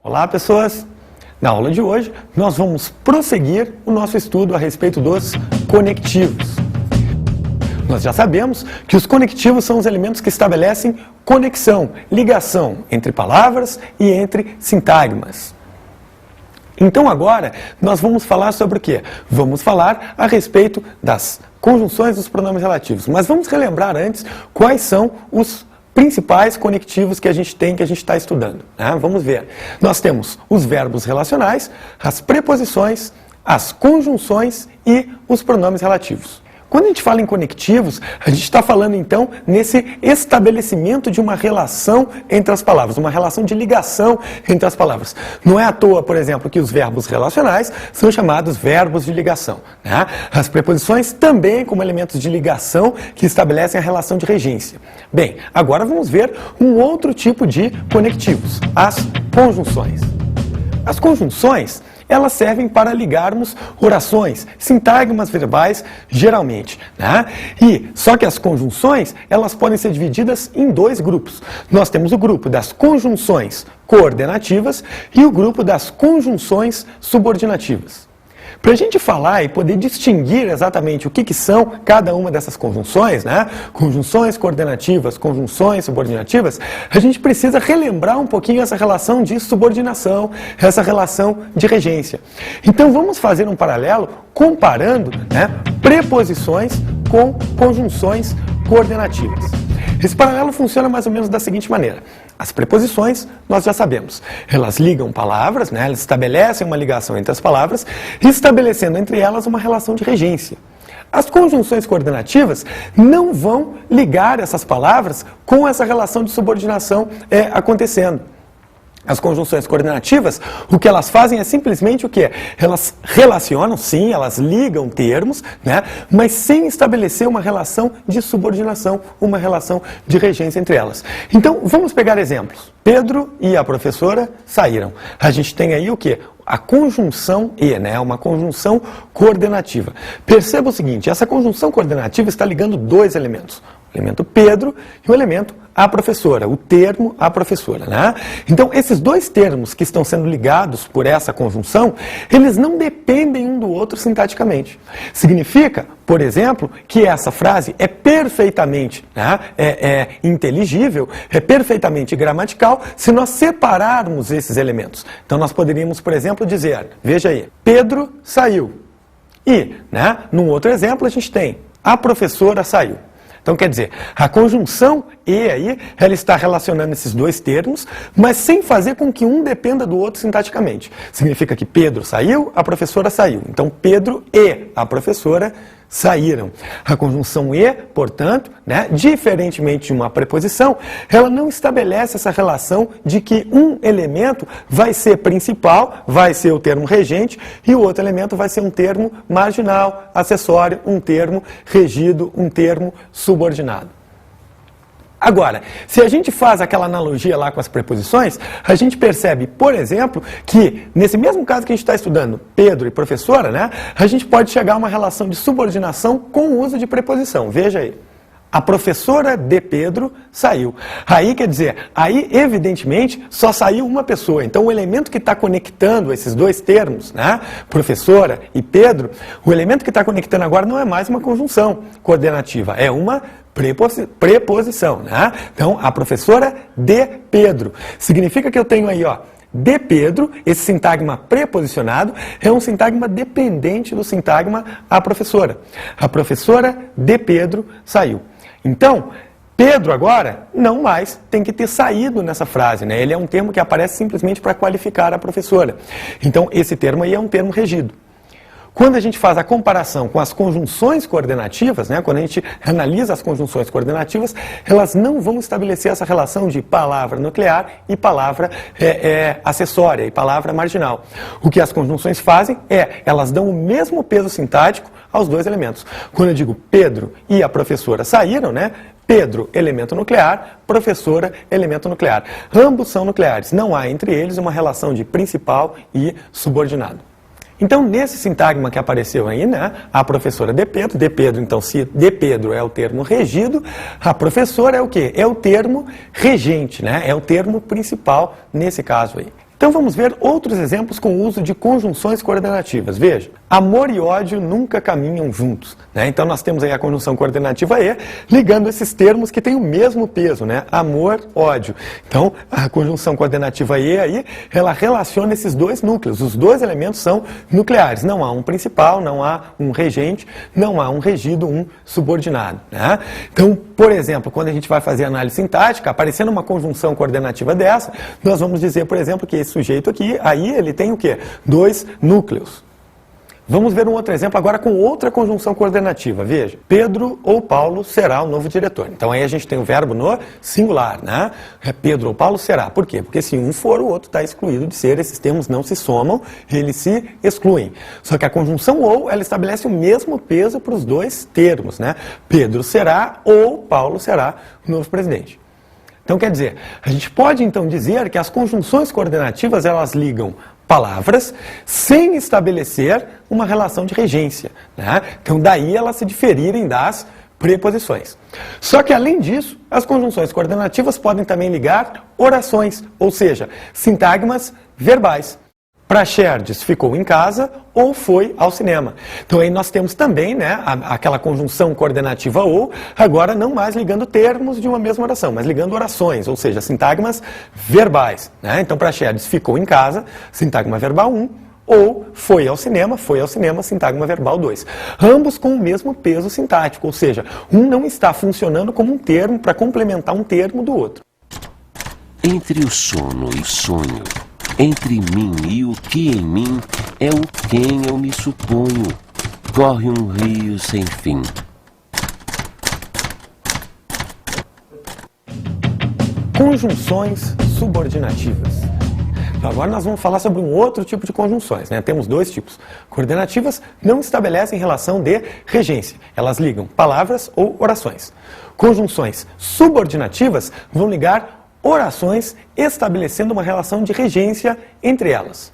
Olá, pessoas! Na aula de hoje, nós vamos prosseguir o nosso estudo a respeito dos conectivos. Nós já sabemos que os conectivos são os elementos que estabelecem conexão, ligação entre palavras e entre sintagmas. Então agora, nós vamos falar sobre o quê? Vamos falar a respeito das conjunções dos pronomes relativos. Mas vamos relembrar antes quais são os principais conectivos que a gente tem, que a gente está estudando, né? Vamos ver. Nós temos os verbos relacionais, as preposições, as conjunções e os pronomes relativos. Quando a gente fala em conectivos, a gente está falando então nesse estabelecimento de uma relação entre as palavras, uma relação de ligação entre as palavras. Não é à toa, por exemplo, que os verbos relacionais são chamados verbos de ligação, né? As preposições também como elementos de ligação que estabelecem a relação de regência. Bem, agora vamos ver um outro tipo de conectivos, as conjunções. As conjunções, elas servem para ligarmos orações, sintagmas verbais, geralmente, né? Só que as conjunções, elas podem ser divididas em dois grupos. Nós temos o grupo das conjunções coordenativas e o grupo das conjunções subordinativas. Para a gente falar e poder distinguir exatamente o que são cada uma dessas conjunções, né? Conjunções coordenativas, conjunções subordinativas, a gente precisa relembrar um pouquinho essa relação de subordinação, essa relação de regência. Então vamos fazer um paralelo comparando, né, preposições com conjunções coordenativas. Esse paralelo funciona mais ou menos da seguinte maneira. As preposições, nós já sabemos, elas ligam palavras, né? Elas estabelecem uma ligação entre as palavras, estabelecendo entre elas uma relação de regência. As conjunções coordenativas não vão ligar essas palavras com essa relação de subordinação acontecendo. As conjunções coordenativas, o que elas fazem é simplesmente o quê? Elas relacionam, sim, elas ligam termos, né? Mas sem estabelecer uma relação de subordinação, uma relação de regência entre elas. Então, vamos pegar exemplos. Pedro e a professora saíram. A gente tem aí o quê? A conjunção e, né? Uma conjunção coordenativa. Perceba o seguinte, essa conjunção coordenativa está ligando dois elementos. O elemento Pedro e o elemento a professora, o termo a professora, né? Então, esses dois termos que estão sendo ligados por essa conjunção, eles não dependem um do outro sintaticamente. Significa, por exemplo, que essa frase é perfeitamente, né, inteligível, é perfeitamente gramatical, se nós separarmos esses elementos. Então, nós poderíamos, por exemplo, dizer, veja aí, Pedro saiu. E, né, num outro exemplo, a gente tem, a professora saiu. Então, quer dizer, a conjunção e aí, ela está relacionando esses dois termos, mas sem fazer com que um dependa do outro sintaticamente. Significa que Pedro saiu, a professora saiu. Então, Pedro e a professora saíram. A conjunção e, portanto, né, diferentemente de uma preposição, ela não estabelece essa relação de que um elemento vai ser principal, vai ser o termo regente, e o outro elemento vai ser um termo marginal, acessório, um termo regido, um termo subordinado. Agora, se a gente faz aquela analogia lá com as preposições, a gente percebe, por exemplo, que nesse mesmo caso que a gente está estudando, Pedro e professora, né, a gente pode chegar a uma relação de subordinação com o uso de preposição. Veja aí. A professora de Pedro saiu. Aí, quer dizer, aí evidentemente só saiu uma pessoa. Então o elemento que está conectando esses dois termos, né, professora e Pedro, o elemento que está conectando agora não é mais uma conjunção coordenativa, é uma preposição, né? Então, a professora de Pedro. Significa que eu tenho aí, ó, de Pedro, esse sintagma preposicionado é um sintagma dependente do sintagma a professora. A professora de Pedro saiu. Então, Pedro agora não mais tem que ter saído nessa frase, né? Ele é um termo que aparece simplesmente para qualificar a professora. Então, esse termo aí é um termo regido. Quando a gente faz a comparação com as conjunções coordenativas, né, quando a gente analisa as conjunções coordenativas, elas não vão estabelecer essa relação de palavra nuclear e palavra acessória, e palavra marginal. O que as conjunções fazem é, elas dão o mesmo peso sintático aos dois elementos. Quando eu digo Pedro e a professora saíram, né, Pedro, elemento nuclear, professora, elemento nuclear. Ambos são nucleares, não há entre eles uma relação de principal e subordinado. Então, nesse sintagma que apareceu aí, né, a professora de Pedro, então, se de Pedro é o termo regido, a professora é o quê? É o termo regente, né? É o termo principal nesse caso aí. Então vamos ver outros exemplos com o uso de conjunções coordenativas. Veja, amor e ódio nunca caminham juntos, né? Então nós temos aí a conjunção coordenativa E, ligando esses termos que têm o mesmo peso, né? Amor, ódio. Então a conjunção coordenativa E aí, ela relaciona esses dois núcleos. Os dois elementos são nucleares. Não há um principal, não há um regente, não há um regido, um subordinado, né? Então, por exemplo, quando a gente vai fazer análise sintática, aparecendo uma conjunção coordenativa dessa, nós vamos dizer, por exemplo, que esse sujeito aqui, aí ele tem o quê? Dois núcleos. Vamos ver um outro exemplo agora com outra conjunção coordenativa. Veja, Pedro ou Paulo será o novo diretor. Então aí a gente tem o verbo no singular, né? Pedro ou Paulo será. Por quê? Porque se um for, o outro está excluído de ser. Esses termos não se somam, eles se excluem. Só que a conjunção ou, ela estabelece o mesmo peso para os dois termos, né? Pedro será ou Paulo será o novo presidente. Então, quer dizer, a gente pode então dizer que as conjunções coordenativas, elas ligam palavras sem estabelecer uma relação de regência, né? Então, daí elas se diferirem das preposições. Só que, além disso, as conjunções coordenativas podem também ligar orações, ou seja, sintagmas verbais. Praxedes ficou em casa ou foi ao cinema. Então aí nós temos também, né, aquela conjunção coordenativa ou, agora não mais ligando termos de uma mesma oração, mas ligando orações, ou seja, sintagmas verbais, né? Então Praxedes ficou em casa, sintagma verbal 1, ou foi ao cinema, sintagma verbal 2. Ambos com o mesmo peso sintático, ou seja, um não está funcionando como um termo para complementar um termo do outro. Entre o sono e o sonho, entre mim e o que em mim é o quem eu me suponho, corre um rio sem fim. Conjunções subordinativas. Agora nós vamos falar sobre um outro tipo de conjunções, né? Temos dois tipos. Coordenativas não estabelecem relação de regência, elas ligam palavras ou orações. Conjunções subordinativas vão ligar orações estabelecendo uma relação de regência entre elas.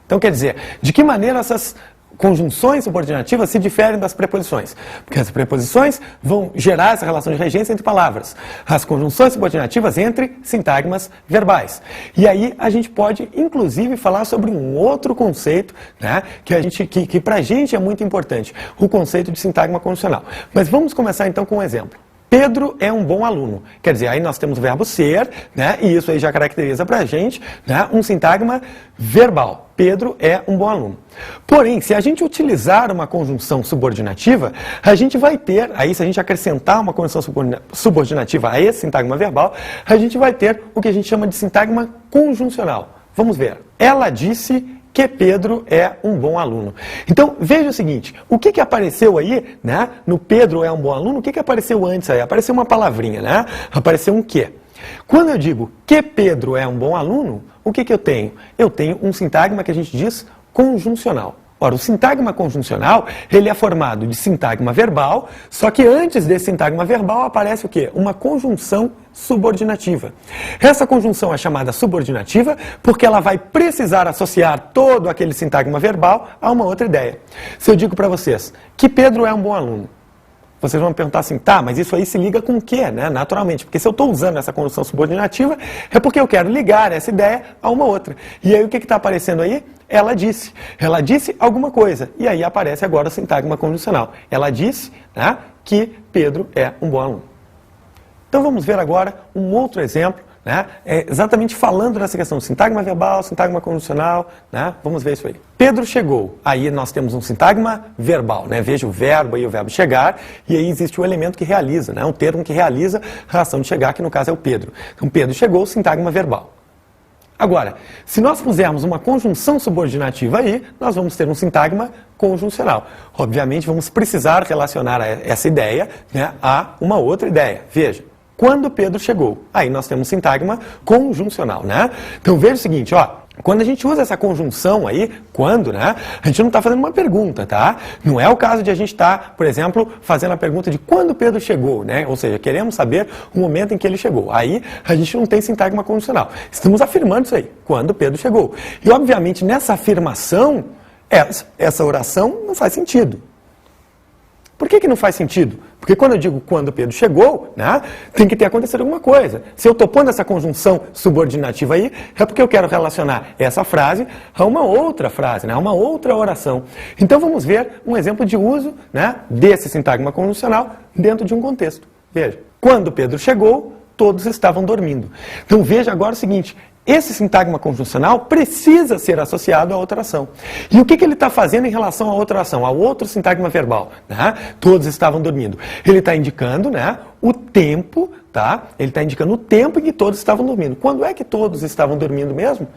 Então, quer dizer, de que maneira essas conjunções subordinativas se diferem das preposições? Porque as preposições vão gerar essa relação de regência entre palavras. As conjunções subordinativas entre sintagmas verbais. E aí a gente pode, inclusive, falar sobre um outro conceito, né, que pra gente é muito importante, o conceito de sintagma condicional. Mas vamos começar então com um exemplo. Pedro é um bom aluno. Quer dizer, aí nós temos o verbo ser, né? E isso aí já caracteriza pra gente, né, um sintagma verbal. Pedro é um bom aluno. Porém, se a gente utilizar uma conjunção subordinativa, a gente vai ter, aí se a gente acrescentar uma conjunção subordinativa a esse sintagma verbal, a gente vai ter o que a gente chama de sintagma conjuncional. Vamos ver. Ela disse que Pedro é um bom aluno. Então, veja o seguinte, o que apareceu aí, né, no Pedro é um bom aluno, o que apareceu antes aí? Apareceu uma palavrinha, né? Apareceu um que. Quando eu digo que Pedro é um bom aluno, o que eu tenho? Eu tenho um sintagma que a gente diz conjuncional. Ora, o sintagma conjuncional, ele é formado de sintagma verbal, só que antes desse sintagma verbal aparece o quê? Uma conjunção subordinativa. Essa conjunção é chamada subordinativa porque ela vai precisar associar todo aquele sintagma verbal a uma outra ideia. Se eu digo para vocês que Pedro é um bom aluno, vocês vão me perguntar assim, tá, mas isso aí se liga com o quê, né? Naturalmente, porque se eu estou usando essa conjunção subordinativa, é porque eu quero ligar essa ideia a uma outra. E aí o que está aparecendo aí? Ela disse. Ela disse alguma coisa. E aí aparece agora o sintagma conjuncional. Ela disse, né, que Pedro é um bom aluno. Então vamos ver agora um outro exemplo, né, exatamente falando dessa questão do sintagma verbal, sintagma conjuncional, né, vamos ver isso aí. Pedro chegou, aí nós temos um sintagma verbal, né, veja o verbo aí, o verbo chegar, e aí existe o elemento que realiza, né, um termo que realiza a ação de chegar, que no caso é o Pedro. Então Pedro chegou, sintagma verbal. Agora, se nós pusermos uma conjunção subordinativa aí, nós vamos ter um sintagma conjuncional. Obviamente vamos precisar relacionar essa ideia, né, a uma outra ideia. Veja. Quando Pedro chegou, aí nós temos sintagma conjuncional, né? Então veja o seguinte, ó, quando a gente usa essa conjunção aí, quando, né, a gente não está fazendo uma pergunta, tá? Não é o caso de a gente estar, por exemplo, fazendo a pergunta de quando Pedro chegou, né? Ou seja, queremos saber o momento em que ele chegou. Aí a gente não tem sintagma condicional. Estamos afirmando isso aí, quando Pedro chegou. E obviamente nessa afirmação, essa oração não faz sentido. Por que não faz sentido? Porque quando eu digo quando Pedro chegou, né, tem que ter acontecido alguma coisa. Se eu estou pondo essa conjunção subordinativa aí, é porque eu quero relacionar essa frase a uma outra frase, né, a uma outra oração. Então vamos ver um exemplo de uso, né, desse sintagma conjuncional dentro de um contexto. Veja, quando Pedro chegou, todos estavam dormindo. Então veja agora o seguinte, esse sintagma conjuncional precisa ser associado à outra ação. E o que ele está fazendo em relação à outra ação, ao outro sintagma verbal? Né? Todos estavam dormindo. Ele está indicando, né, o tempo, tá? Ele está indicando o tempo em que todos estavam dormindo. Quando é que todos estavam dormindo mesmo?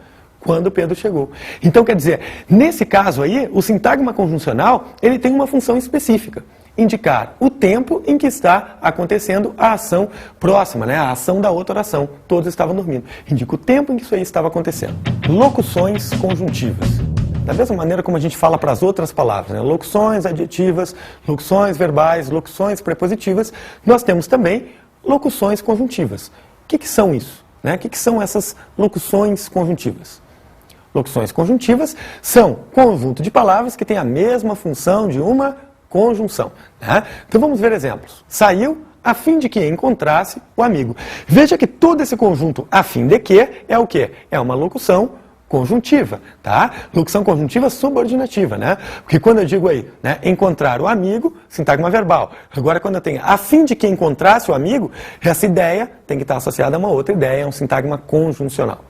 Quando Pedro chegou. Então, quer dizer, nesse caso aí, o sintagma conjuncional, ele tem uma função específica. Indicar o tempo em que está acontecendo a ação próxima, né? A ação da outra oração. Todos estavam dormindo. Indica o tempo em que isso aí estava acontecendo. Locuções conjuntivas. Da mesma maneira como a gente fala para as outras palavras, né? Locuções adjetivas, locuções verbais, locuções prepositivas, nós temos também locuções conjuntivas. O que são isso? Né? O que são essas locuções conjuntivas? Locuções conjuntivas são conjunto de palavras que têm a mesma função de uma conjunção. Né? Então vamos ver exemplos. Saiu a fim de que encontrasse o amigo. Veja que todo esse conjunto a fim de que é o quê? É uma locução conjuntiva, tá? Locução conjuntiva subordinativa, né? Porque quando eu digo aí, né, encontrar o amigo, sintagma verbal. Agora quando eu tenho a fim de que encontrasse o amigo, essa ideia tem que estar associada a uma outra ideia, é um sintagma conjuncional.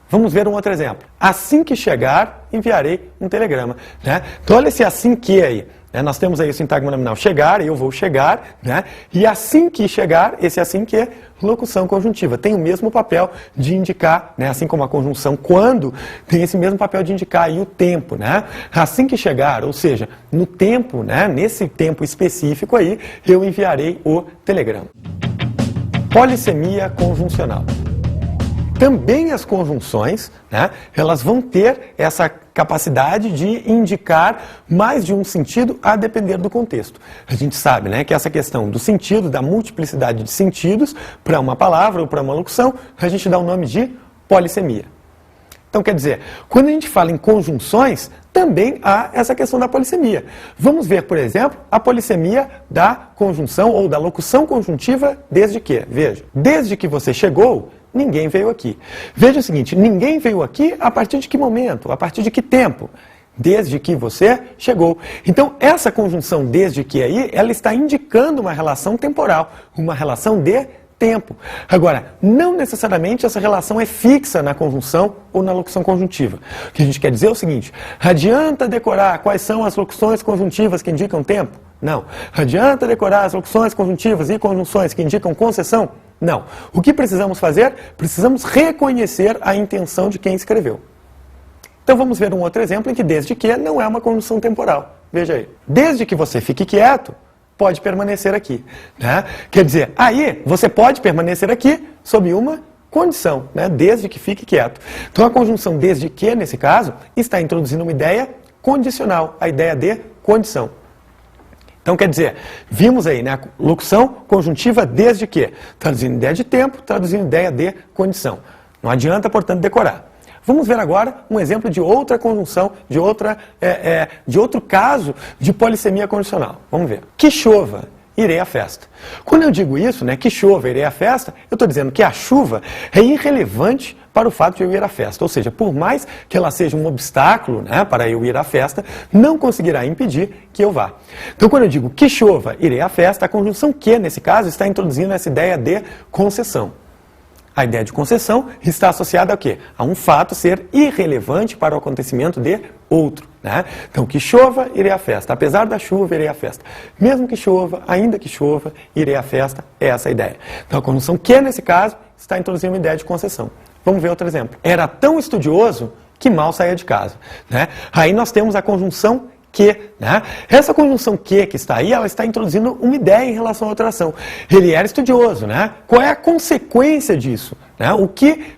Vamos ver um outro exemplo. Assim que chegar, enviarei um telegrama. Né? Então olha esse assim que aí. Né? Nós temos aí o sintagma nominal chegar, eu vou chegar, né? E assim que chegar, esse assim que é locução conjuntiva. Tem o mesmo papel de indicar, né? Assim como a conjunção quando, tem esse mesmo papel de indicar aí o tempo. Né? Assim que chegar, ou seja, no tempo, né? Nesse tempo específico aí, eu enviarei o telegrama. Polissemia conjuncional. Também as conjunções, né, elas vão ter essa capacidade de indicar mais de um sentido a depender do contexto. A gente sabe, né, que essa questão do sentido, da multiplicidade de sentidos para uma palavra ou para uma locução, a gente dá o nome de polissemia. Então, quer dizer, quando a gente fala em conjunções, também há essa questão da polissemia. Vamos ver, por exemplo, a polissemia da conjunção ou da locução conjuntiva desde que. Veja, desde que você chegou, ninguém veio aqui. Veja o seguinte, ninguém veio aqui a partir de que momento? A partir de que tempo? Desde que você chegou. Então, essa conjunção desde que aí, ela está indicando uma relação temporal, uma relação de tempo. Agora, não necessariamente essa relação é fixa na conjunção ou na locução conjuntiva. O que a gente quer dizer é o seguinte, adianta decorar quais são as locuções conjuntivas que indicam tempo? Não. Adianta decorar as locuções conjuntivas e conjunções que indicam concessão? Não. O que precisamos fazer? Precisamos reconhecer a intenção de quem escreveu. Então vamos ver um outro exemplo em que desde que não é uma conjunção temporal. Veja aí. Desde que você fique quieto, pode permanecer aqui. Né? Quer dizer, aí você pode permanecer aqui sob uma condição, né? Desde que fique quieto. Então a conjunção desde que, nesse caso, está introduzindo uma ideia condicional, a ideia de condição. Então, quer dizer, vimos aí, né, a locução conjuntiva desde que, traduzindo ideia de tempo, traduzindo ideia de condição. Não adianta, portanto, decorar. Vamos ver agora um exemplo de outra conjunção, de outro caso de polissemia condicional. Vamos ver. Que chova, irei à festa. Quando eu digo isso, né, que chova, irei à festa, eu estou dizendo que a chuva é irrelevante para o fato de eu ir à festa. Ou seja, por mais que ela seja um obstáculo, né, para eu ir à festa, não conseguirá impedir que eu vá. Então, quando eu digo que chova, irei à festa, a conjunção que, nesse caso, está introduzindo essa ideia de concessão. A ideia de concessão está associada a quê? A um fato ser irrelevante para o acontecimento de outro. Né? Então, que chova, irei à festa. Apesar da chuva, irei à festa. Mesmo que chova, ainda que chova, irei à festa. É essa a ideia. Então, a conjunção que, nesse caso, está introduzindo uma ideia de concessão. Vamos ver outro exemplo. Era tão estudioso que mal saía de casa. Né? Aí nós temos a conjunção que, né? Essa conjunção que está aí, ela está introduzindo uma ideia em relação à outra ação. Ele era estudioso, né? Qual é a consequência disso? Né?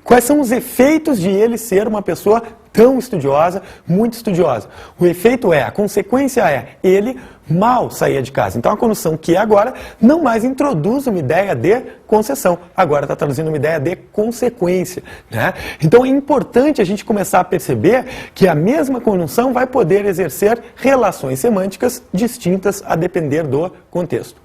Quais são os efeitos de ele ser uma pessoa tão estudiosa, muito estudiosa? O efeito a consequência é, ele mal saía de casa. Então a conjunção que agora não mais introduz uma ideia de concessão, agora está traduzindo uma ideia de consequência. Né? Então é importante a gente começar a perceber que a mesma conjunção vai poder exercer relações semânticas distintas a depender do contexto.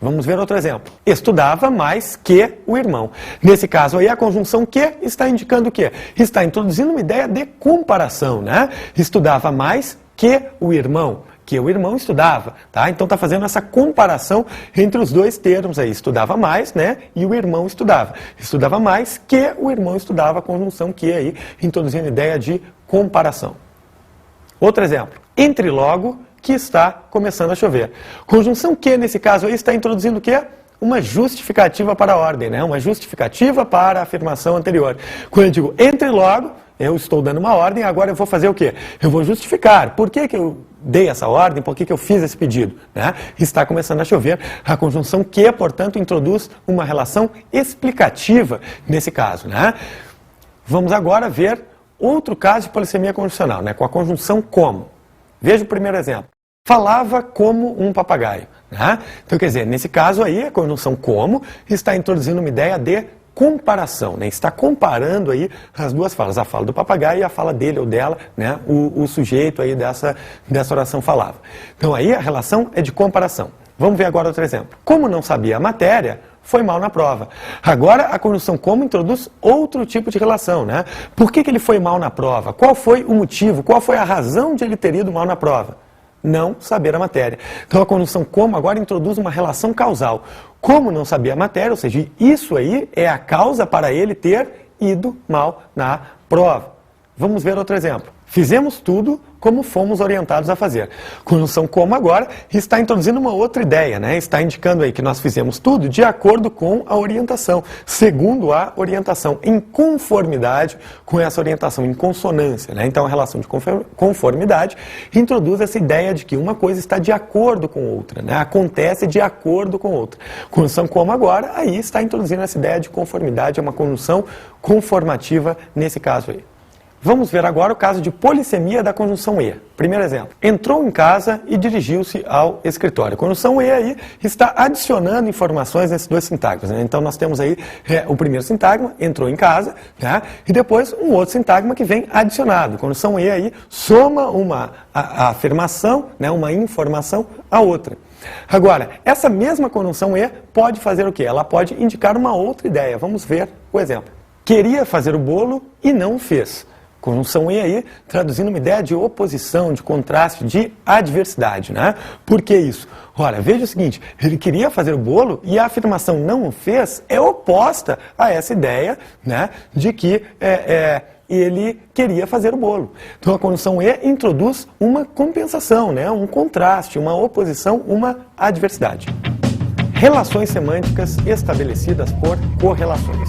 Vamos ver outro exemplo. Estudava mais que o irmão. Nesse caso aí, a conjunção que está indicando o quê? Está introduzindo uma ideia de comparação, né? Estudava mais que o irmão. Que o irmão estudava, tá? Então está fazendo essa comparação entre os dois termos aí. Estudava mais, né? E o irmão estudava. Estudava mais que o irmão estudava, a conjunção que aí, introduzindo a ideia de comparação. Outro exemplo. Entre logo que está começando a chover. Conjunção que, nesse caso aí, está introduzindo o quê? Uma justificativa para a ordem, né? Uma justificativa para a afirmação anterior. Quando eu digo entre logo, eu estou dando uma ordem, agora eu vou fazer o quê? Eu vou justificar. Por que eu dei essa ordem? Por que eu fiz esse pedido? Né? Está começando a chover. A conjunção que, portanto, introduz uma relação explicativa nesse caso, né? Vamos agora ver outro caso de polissemia conjuncional, né? Com a conjunção como. Veja o primeiro exemplo. Falava como um papagaio. Né? Então, quer dizer, nesse caso aí, a conjunção como está introduzindo uma ideia de comparação, né? Está comparando aí as duas falas, a fala do papagaio e a fala dele ou dela, né? O sujeito aí dessa oração falava. Então aí a relação é de comparação. Vamos ver agora outro exemplo. Como não sabia a matéria, foi mal na prova. Agora a conjunção como introduz outro tipo de relação, né? Por que ele foi mal na prova? Qual foi o motivo? Qual foi a razão de ele ter ido mal na prova? Não saber a matéria. Então a conjunção como agora introduz uma relação causal. Como não sabia a matéria, ou seja, isso aí é a causa para ele ter ido mal na prova. Vamos ver outro exemplo. Fizemos tudo como fomos orientados a fazer. Conjunção como agora está introduzindo uma outra ideia, né? Está indicando aí que nós fizemos tudo de acordo com a orientação, segundo a orientação, em conformidade com essa orientação, em consonância, né? Então a relação de conformidade introduz essa ideia de que uma coisa está de acordo com outra, né? Acontece de acordo com outra. Conjunção como agora, aí está introduzindo essa ideia de conformidade, é uma conjunção conformativa nesse caso aí. Vamos ver agora o caso de polissemia da conjunção e. Primeiro exemplo. Entrou em casa e dirigiu-se ao escritório. A conjunção e aí está adicionando informações nesses dois sintagmas, né? Então nós temos aí o primeiro sintagma, entrou em casa, né? E depois um outro sintagma que vem adicionado. A conjunção e aí soma a afirmação, né? Uma informação à outra. Agora, essa mesma conjunção e pode fazer o quê? Ela pode indicar uma outra ideia. Vamos ver o exemplo. Queria fazer o bolo e não o fez. Conjunção e aí, traduzindo uma ideia de oposição, de contraste, de adversidade, né? Por que isso? Ora, veja o seguinte, ele queria fazer o bolo e a afirmação não o fez é oposta a essa ideia, né? De que ele queria fazer o bolo. Então a conjunção e introduz uma compensação, né? Um contraste, uma oposição, uma adversidade. Relações semânticas estabelecidas por correlações.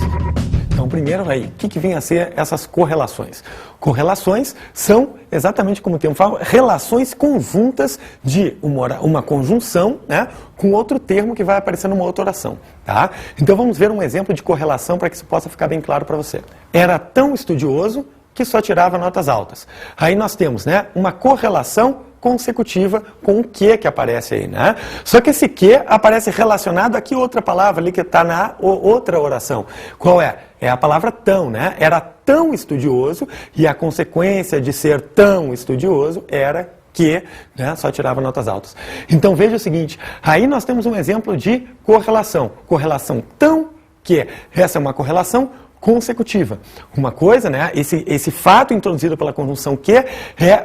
Então, primeiro aí, o que vem a ser essas correlações? Correlações são, exatamente como o termo fala, relações conjuntas de uma conjunção, né, com outro termo que vai aparecer numa outra oração. Tá? Então vamos ver um exemplo de correlação para que isso possa ficar bem claro para você. Era tão estudioso que só tirava notas altas. Aí nós temos, né, uma correlação consecutiva com o que aparece aí, né? Só que esse que aparece relacionado a que outra palavra ali que está na outra oração. Qual é? É a palavra tão, né? Era tão estudioso e a consequência de ser tão estudioso era que, né, só tirava notas altas. Então veja o seguinte, aí nós temos um exemplo de correlação. Correlação tão que. Essa é uma correlação consecutiva. Uma coisa, né, esse fato introduzido pela conjunção que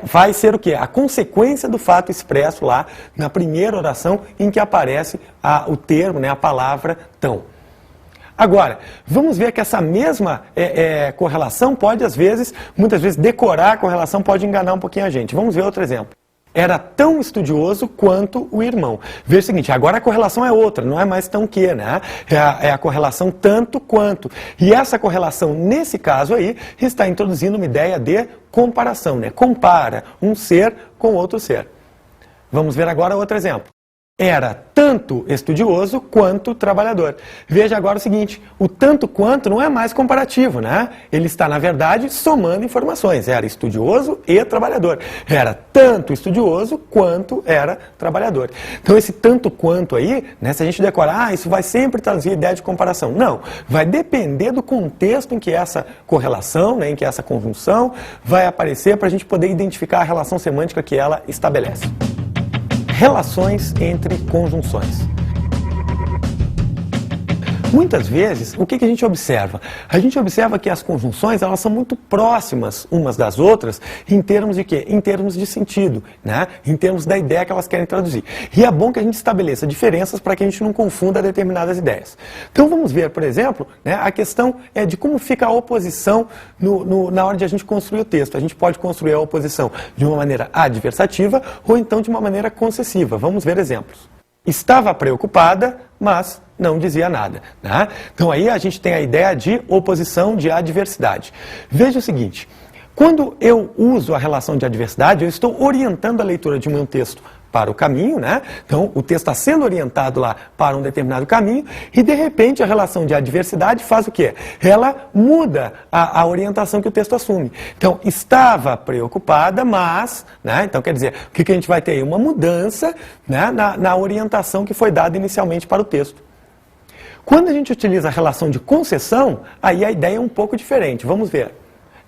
vai ser o quê? A consequência do fato expresso lá na primeira oração em que aparece o termo, né, a palavra tão. Agora, vamos ver que essa mesma correlação pode, muitas vezes, decorar a correlação pode enganar um pouquinho a gente. Vamos ver outro exemplo. Era tão estudioso quanto o irmão. Veja o seguinte, agora a correlação é outra, não é mais tão que, né? É a correlação tanto quanto. E essa correlação, nesse caso aí, está introduzindo uma ideia de comparação, né? Compara um ser com outro ser. Vamos ver agora outro exemplo. Era tanto estudioso quanto trabalhador. Veja agora o seguinte, o tanto quanto não é mais comparativo, né? Ele está, na verdade, somando informações. Era estudioso e trabalhador. Era tanto estudioso quanto era trabalhador. Então esse tanto quanto aí, né, se a gente decorar, isso vai sempre trazer ideia de comparação. Não, vai depender do contexto em que essa correlação, né, em que essa conjunção vai aparecer para a gente poder identificar a relação semântica que ela estabelece. Relações entre conjunções. Muitas vezes, o que a gente observa? A gente observa que as conjunções, elas são muito próximas umas das outras em termos de quê? Em termos de sentido, né? Em termos da ideia que elas querem traduzir. E é bom que a gente estabeleça diferenças para que a gente não confunda determinadas ideias. Então vamos ver, por exemplo, né, a questão de como fica a oposição na hora de a gente construir o texto. A gente pode construir a oposição de uma maneira adversativa ou então de uma maneira concessiva. Vamos ver exemplos. Estava preocupada, mas não dizia nada, né? Então aí a gente tem a ideia de oposição, de adversidade. Veja o seguinte, quando eu uso a relação de adversidade, eu estou orientando a leitura de um texto para o caminho, né? Então o texto está sendo orientado lá para um determinado caminho e de repente a relação de adversidade faz o quê? Ela muda a orientação que o texto assume. Então estava preocupada, mas, né? Então quer dizer, o que a gente vai ter aí? Uma mudança, né, na orientação que foi dada inicialmente para o texto. Quando a gente utiliza a relação de concessão, aí a ideia é um pouco diferente. Vamos ver.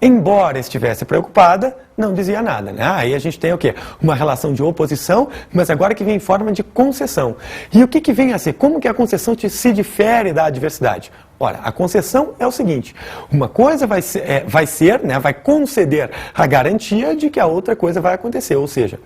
Embora estivesse preocupada, não dizia nada, né? Aí a gente tem o quê? Uma relação de oposição, mas agora que vem em forma de concessão. E o que vem a ser? Como que a concessão se difere da adversidade? Ora, a concessão é o seguinte, uma coisa vai ser, né, vai conceder a garantia de que a outra coisa vai acontecer, ou seja,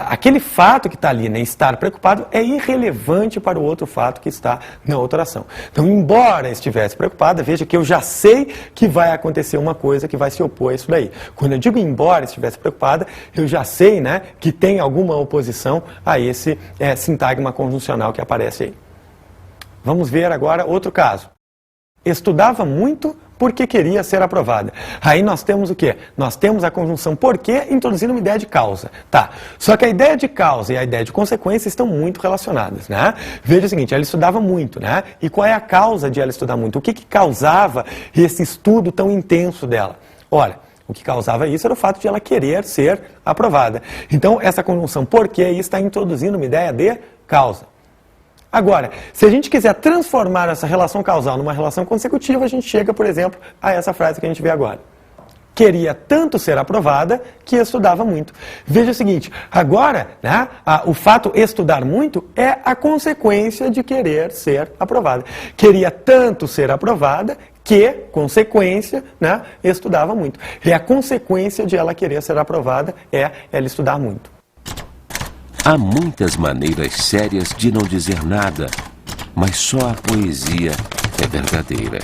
aquele fato que está ali, né, estar preocupado, é irrelevante para o outro fato que está na outra oração. Então, embora estivesse preocupada, veja que eu já sei que vai acontecer uma coisa que vai se opor a isso daí. Quando eu digo embora estivesse preocupada, eu já sei, né, que tem alguma oposição a esse sintagma conjuncional que aparece aí. Vamos ver agora outro caso. Estudava muito porque queria ser aprovada. Aí nós temos o quê? Nós temos a conjunção porque introduzindo uma ideia de causa. Tá. Só que a ideia de causa e a ideia de consequência estão muito relacionadas, né? Veja o seguinte, ela estudava muito, né? E qual é a causa de ela estudar muito? O que causava esse estudo tão intenso dela? Olha, o que causava isso era o fato de ela querer ser aprovada. Então, essa conjunção porque está introduzindo uma ideia de causa. Agora, se a gente quiser transformar essa relação causal numa relação consecutiva, a gente chega, por exemplo, a essa frase que a gente vê agora. Queria tanto ser aprovada que estudava muito. Veja o seguinte, agora, né, o fato estudar muito é a consequência de querer ser aprovada. Queria tanto ser aprovada que, consequência, né, estudava muito. E a consequência de ela querer ser aprovada é ela estudar muito. Há muitas maneiras sérias de não dizer nada, mas só a poesia é verdadeira.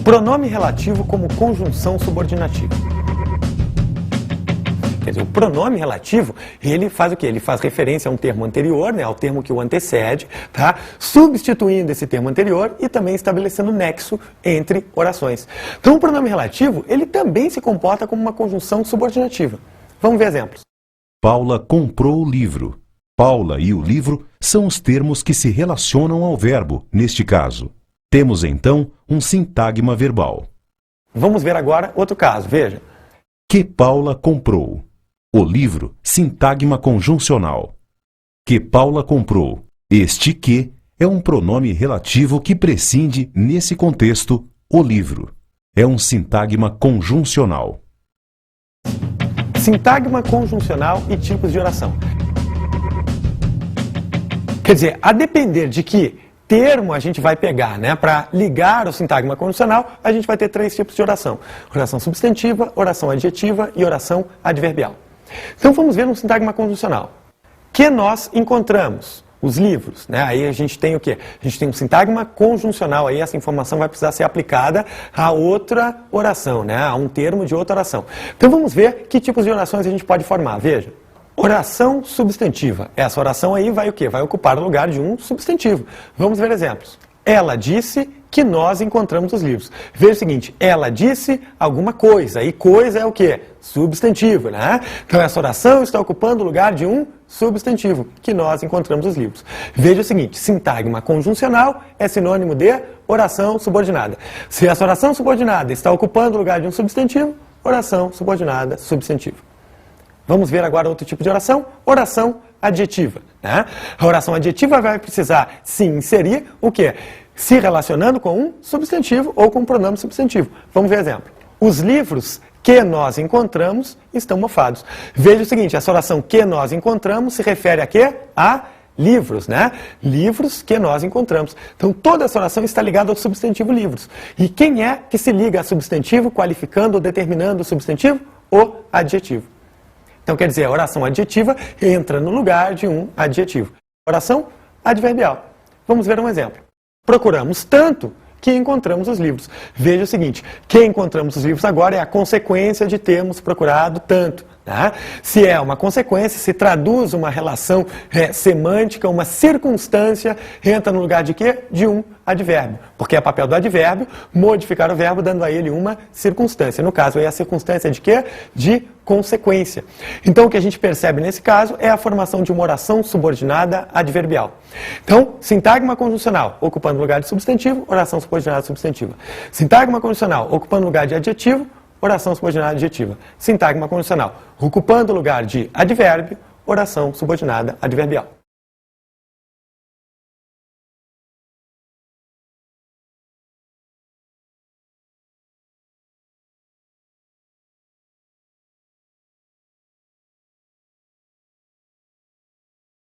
Pronome relativo como conjunção subordinativa. Quer dizer, o pronome relativo, ele faz o quê? Ele faz referência a um termo anterior, né, ao termo que o antecede, tá? Substituindo esse termo anterior e também estabelecendo nexo entre orações. Então, o pronome relativo, ele também se comporta como uma conjunção subordinativa. Vamos ver exemplos. Paula comprou o livro. Paula e o livro são os termos que se relacionam ao verbo, neste caso. Temos, então, um sintagma verbal. Vamos ver agora outro caso, veja. Que Paula comprou. O livro, sintagma conjuncional. Que Paula comprou. Este que é um pronome relativo que prescinde, nesse contexto, o livro. É um sintagma conjuncional. Sintagma conjuncional e tipos de oração. Quer dizer, a depender de que termo a gente vai pegar, né, para ligar o sintagma conjuncional, a gente vai ter 3 tipos de oração. Oração substantiva, oração adjetiva e oração adverbial. Então vamos ver um sintagma conjuncional. Que nós encontramos? Os livros, né? Aí a gente tem o quê? A gente tem um sintagma conjuncional, aí essa informação vai precisar ser aplicada a outra oração, né? A um termo de outra oração. Então vamos ver que tipos de orações a gente pode formar, veja. Oração substantiva. Essa oração aí vai o quê? Vai ocupar o lugar de um substantivo. Vamos ver exemplos. Ela disse que nós encontramos os livros. Veja o seguinte, ela disse alguma coisa, e coisa é o quê? Substantivo, né? Então essa oração está ocupando o lugar de um substantivo, que nós encontramos os livros. Veja o seguinte, sintagma conjuncional é sinônimo de oração subordinada. Se essa oração subordinada está ocupando o lugar de um substantivo, oração subordinada, substantivo. Vamos ver agora outro tipo de oração, oração adjetiva, né? A oração adjetiva vai precisar se inserir o quê? Se relacionando com um substantivo ou com um pronome substantivo. Vamos ver exemplo. Os livros que nós encontramos estão mofados. Veja o seguinte, essa oração que nós encontramos se refere a quê? A livros, né? Livros que nós encontramos. Então, toda essa oração está ligada ao substantivo livros. E quem é que se liga a substantivo, qualificando ou determinando o substantivo? O adjetivo. Então, quer dizer, a oração adjetiva entra no lugar de um adjetivo. Oração adverbial. Vamos ver um exemplo. Procuramos tanto que encontramos os livros. Veja o seguinte, que encontramos os livros agora é a consequência de termos procurado tanto. Tá? Se é uma consequência, se traduz uma relação semântica, uma circunstância, entra no lugar de quê? De um advérbio. Porque é papel do advérbio modificar o verbo, dando a ele uma circunstância. No caso, aí a circunstância é de quê? De consequência. Então, o que a gente percebe nesse caso é a formação de uma oração subordinada adverbial. Então, sintagma conjuncional, ocupando o lugar de substantivo, oração subordinada substantiva. Sintagma condicional, ocupando o lugar de adjetivo, oração subordinada adjetiva. Sintagma condicional, ocupando o lugar de advérbio, oração subordinada adverbial.